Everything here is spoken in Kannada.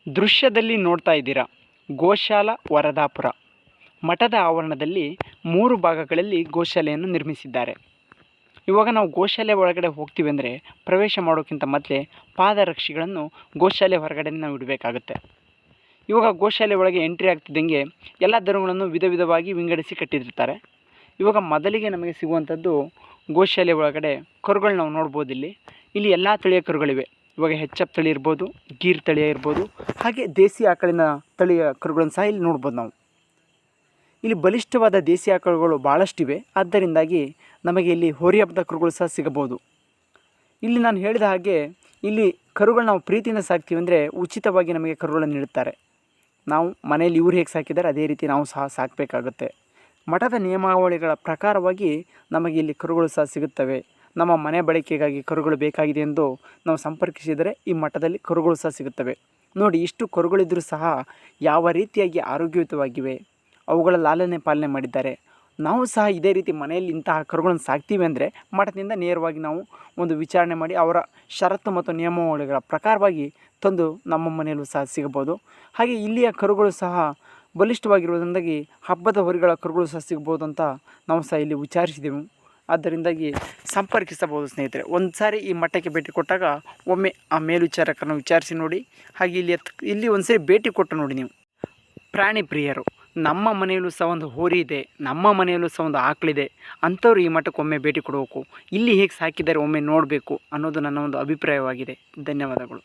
ದೃಶ್ಯದಲ್ಲಿ ನೋಡ್ತಾ ಇದ್ದೀರಾ ಗೋಶಾಲಾ ವರದಾಪುರ ಮಠದ ಆವರಣದಲ್ಲಿ 3 ಭಾಗಗಳಲ್ಲಿ ಗೋಶಾಲೆಯನ್ನು ನಿರ್ಮಿಸಿದ್ದಾರೆ. ಇವಾಗ ನಾವು ಗೋಶಾಲೆ ಒಳಗಡೆ ಹೋಗ್ತೀವಿ ಅಂದರೆ ಪ್ರವೇಶ ಮಾಡೋಕ್ಕಿಂತ ಮೊದಲೇ ಪಾದರಕ್ಷೆಗಳನ್ನು ಗೋಶಾಲೆ ಹೊರಗಡೆ ನಾವು ಇಡಬೇಕಾಗುತ್ತೆ. ಇವಾಗ ಗೋಶಾಲೆ ಒಳಗೆ ಎಂಟ್ರಿ ಆಗ್ತಿದ್ದಂಗೆ ಎಲ್ಲ ದನಗಳನ್ನು ವಿಧ ವಿಧವಾಗಿ ವಿಂಗಡಿಸಿ ಕಟ್ಟಿರ್ತಾರೆ. ಇವಾಗ ಮೊದಲಿಗೆ ನಮಗೆ ಸಿಗುವಂಥದ್ದು ಗೋಶಾಲೆ ಒಳಗಡೆ ಕರುಗಳು ನಾವು ನೋಡ್ಬೋದು. ಇಲ್ಲಿ ಎಲ್ಲ ತಳಿಯ ಕರುಗಳಿವೆ. ಇವಾಗ HF ತಳಿ ಇರ್ಬೋದು, ಗೀರ್ ತಳಿ ಇರ್ಬೋದು, ಹಾಗೆ ದೇಸಿ ಆಕಳಿನ ತಳಿಯ ಕರುಗಳನ್ನು ಸಹ ಇಲ್ಲಿ ನೋಡ್ಬೋದು. ನಾವು ಇಲ್ಲಿ ಬಲಿಷ್ಠವಾದ ದೇಸಿ ಆಕಳುಗಳು ಭಾಳಷ್ಟಿವೆ. ಆದ್ದರಿಂದಾಗಿ ನಮಗೆ ಇಲ್ಲಿ ಹೋರಿ ಹಬ್ಬದ ಕರುಗಳು ಸಹ ಸಿಗಬಹುದು. ಇಲ್ಲಿ ನಾನು ಹೇಳಿದ ಹಾಗೆ ಇಲ್ಲಿ ಕರುಗಳು ನಾವು ಪ್ರೀತಿಯಿಂದ ಸಾಕ್ತೀವಿ ಅಂದರೆ ಉಚಿತವಾಗಿ ನಮಗೆ ಕರುಗಳನ್ನು ನೀಡುತ್ತಾರೆ. ನಾವು ಮನೆಯಲ್ಲಿ ಇವ್ರು ಹೇಗೆ ಸಾಕಿದ್ದಾರೆ ಅದೇ ರೀತಿ ನಾವು ಸಹ ಸಾಕಬೇಕಾಗುತ್ತೆ. ಮಠದ ನಿಯಮಾವಳಿಗಳ ಪ್ರಕಾರವಾಗಿ ನಮಗೆ ಇಲ್ಲಿ ಕರುಗಳು ಸಹ ಸಿಗುತ್ತವೆ. ನಮ್ಮ ಮನೆ ಬಳಕೆಗಾಗಿ ಕರುಗಳು ಬೇಕಾಗಿದೆ ಎಂದು ನಾವು ಸಂಪರ್ಕಿಸಿದರೆ ಈ ಮಠದಲ್ಲಿ ಕರುಗಳು ಸಹ ಸಿಗುತ್ತವೆ. ನೋಡಿ, ಇಷ್ಟು ಕರುಗಳಿದ್ದರೂ ಸಹ ಯಾವ ರೀತಿಯಾಗಿ ಆರೋಗ್ಯಯುತವಾಗಿವೆ, ಅವುಗಳ ಲಾಲನೆ ಪಾಲನೆ ಮಾಡಿದ್ದಾರೆ. ನಾವು ಸಹ ಇದೇ ರೀತಿ ಮನೆಯಲ್ಲಿ ಇಂತಹ ಕರುಗಳನ್ನು ಸಾಕ್ತೀವಿ ಅಂದರೆ ಮಠದಿಂದ ನೇರವಾಗಿ ನಾವು ಒಂದು ವಿಚಾರಣೆ ಮಾಡಿ ಅವರ ಷರತ್ತು ಮತ್ತು ನಿಯಮಾವಳಿಗಳ ಪ್ರಕಾರವಾಗಿ ತಂದು ನಮ್ಮ ಮನೆಯಲ್ಲೂ ಸಹ ಸಿಗಬಹುದು. ಹಾಗೆ ಇಲ್ಲಿಯ ಕರುಗಳು ಸಹ ಬಲಿಷ್ಠವಾಗಿರುವುದರಿಂದಾಗಿ ಹಬ್ಬದ ಹೋರಿಗಳ ಕರುಗಳು ಸಹ ಸಿಗ್ಬೋದು ಅಂತ ನಾವು ಸಹ ಇಲ್ಲಿ ವಿಚಾರಿಸಿದೆವು. ಆದ್ದರಿಂದಾಗಿ ಸಂಪರ್ಕಿಸಬಹುದು ಸ್ನೇಹಿತರೆ. ಒಂದು ಸಾರಿ ಈ ಮಠಕ್ಕೆ ಭೇಟಿ ಕೊಟ್ಟಾಗ ಒಮ್ಮೆ ಆ ಮೇಲ್ವಿಚಾರಕರನ್ನು ವಿಚಾರಿಸಿ ನೋಡಿ. ಹಾಗೆ ಇಲ್ಲಿ ಒಂದು ಸಾರಿ ಭೇಟಿ ಕೊಟ್ಟು ನೋಡಿ. ನೀವು ಪ್ರಾಣಿ ಪ್ರಿಯರು, ನಮ್ಮ ಮನೆಯಲ್ಲೂ ಸಹ ಒಂದು ಹೋರಿ ಇದೆ, ನಮ್ಮ ಮನೆಯಲ್ಲೂ ಸಹ ಒಂದು ಆಕಳಿದೆ ಅಂಥವ್ರು ಈ ಮಠಕ್ಕೆ ಒಮ್ಮೆ ಭೇಟಿ ಕೊಡಬೇಕು. ಇಲ್ಲಿ ಹೇಗೆ ಸಾಕಿದ್ದಾರೆ ಒಮ್ಮೆ ನೋಡಬೇಕು ಅನ್ನೋದು ನನ್ನ ಒಂದು ಅಭಿಪ್ರಾಯವಾಗಿದೆ. ಧನ್ಯವಾದಗಳು.